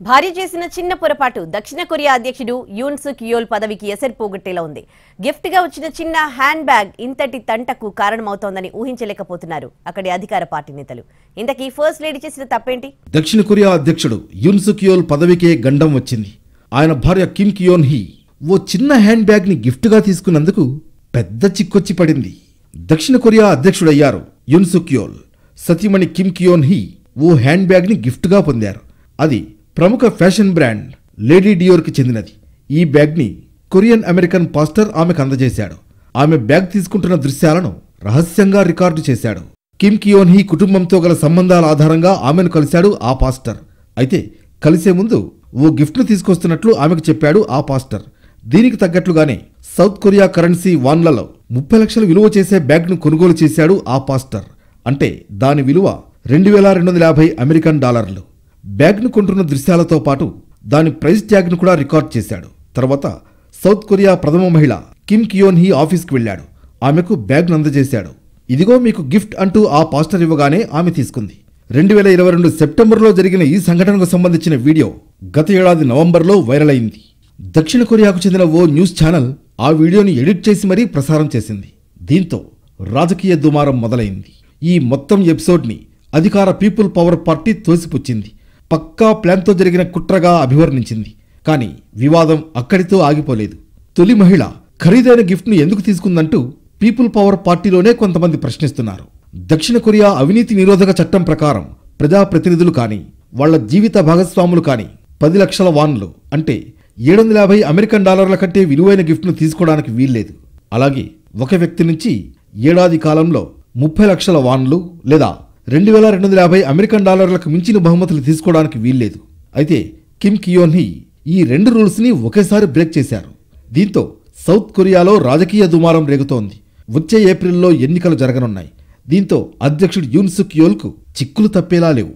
భారీ చేసిన చిన్న పొరపాటు దక్షిణ కొరియా అధ్యక్షుడు యూన్ సుక్ యోల్ పదవికి ఎసరు పోగొట్టేలా ఉంది. గిఫ్ట్ గా వచ్చిన చిన్న హ్యాండ్ బ్యాగ్ ఇంతటి తంటకు కారణమవుతోందని ఊహించలేకపోతున్నారు అక్కడి అధికార పార్టీ నేతలు. ఇంతకీ ఫస్ట్ లేడీ చేసిన తప్పేంటి? దక్షిణ కొరియా అధ్యక్షుడు యూన్ సుక్ యోల్ పదవికే గండం వచ్చింది. ఆయన భార్య కిమ్ కియోన్ హీ ఓ చిన్న హ్యాండ్ బ్యాగ్ ని గిఫ్ట్ గా తీసుకున్నందుకు పెద్ద చిక్కొచ్చి పడింది. దక్షిణ కొరియా అధ్యక్షుడయ్యారు యూన్ సుక్ యోల్. సతీమణి కిమ్ కియోన్ హీ ఓ హ్యాండ్ బ్యాగ్ ని గిఫ్ట్ గా పొందారు. అది ప్రముఖ ఫ్యాషన్ బ్రాండ్ లేడీ డియోర్ కి చెందినది. ఈ బ్యాగ్ ని కొరియన్ అమెరికన్ పాస్టర్ ఆమెకు అందజేశాడు. ఆమె బ్యాగ్ తీసుకుంటున్న దృశ్యాలను రహస్యంగా రికార్డు చేశాడు. కిమ్ కియోన్ హీ కుటుంబంతో గల సంబంధాల ఆధారంగా ఆమెను కలిశాడు ఆ పాస్టర్. అయితే కలిసే ముందు ఓ గిఫ్ట్ ను తీసుకొస్తున్నట్లు ఆమెకు చెప్పాడు ఆ పాస్టర్. దీనికి తగ్గట్లుగానే సౌత్ కొరియా కరెన్సీ వాన్లలో 30 లక్షల విలువ చేసే బ్యాగ్ ను కొనుగోలు చేశాడు ఆ పాస్టర్. అంటే దాని విలువ 2250 అమెరికన్ డాలర్లు. బ్యాగ్ ను కొంటున్న దృశ్యాలతో పాటు దాని ప్రైస్ ట్యాగ్ ను కూడా రికార్డ్ చేశాడు. తర్వాత సౌత్ కొరియా ప్రథమ మహిళ కిమ్ కియోన్ హీ ఆఫీస్కి వెళ్లాడు. ఆమెకు బ్యాగ్ ను అందజేశాడు. ఇదిగో మీకు గిఫ్ట్ అంటూ ఆ పాస్టర్ ఇవ్వగానే ఆమె తీసుకుంది. 2022 సెప్టెంబర్లో జరిగిన ఈ సంఘటనకు సంబంధించిన వీడియో గత ఏడాది నవంబర్లో వైరల్ అయింది. దక్షిణ కొరియాకు చెందిన ఓ న్యూస్ ఛానల్ ఆ వీడియోని ఎడిట్ చేసి మరీ ప్రసారం చేసింది. దీంతో రాజకీయ దుమారం మొదలైంది. ఈ మొత్తం ఎపిసోడ్ని అధికార పీపుల్ పవర్ పార్టీ తోసిపుచ్చింది. పక్కా ప్లాన్తో జరిగిన కుట్రగా అభివర్ణించింది. కానీ వివాదం అక్కడితో ఆగిపోలేదు. తొలి మహిళ ఖరీదైన గిఫ్ట్ను ఎందుకు తీసుకుందంటూ పీపుల్ పవర్ పార్టీలోనే కొంతమంది ప్రశ్నిస్తున్నారు. దక్షిణ కొరియా అవినీతి నిరోధక చట్టం ప్రకారం ప్రజాప్రతినిధులు కానీ వాళ్ల జీవిత భాగస్వాములు కానీ 10 లక్షల వాన్లు అంటే 750 అమెరికన్ డాలర్ల కంటే విలువైన గిఫ్ట్ను తీసుకోవడానికి వీల్లేదు. అలాగే ఒక వ్యక్తి నుంచి ఏడాది కాలంలో 30 లక్షల వాన్లు లేదా 2250 అమెరికన్ డాలర్లకు మించిన బహుమతులు తీసుకోవడానికి వీల్లేదు. అయితే కిమ్ కియోన్ హీ ఈ 2 రూల్స్ ని ఒకేసారి బ్రేక్ చేశారు. దీంతో సౌత్ కొరియాలో రాజకీయ దుమారం రేగుతోంది. వచ్చే ఏప్రిల్లో ఎన్నికలు జరగనున్నాయి. దీంతో అధ్యక్షుడు యూన్ సుక్ యోల్ కు చిక్కులు తప్పేలా లేవు.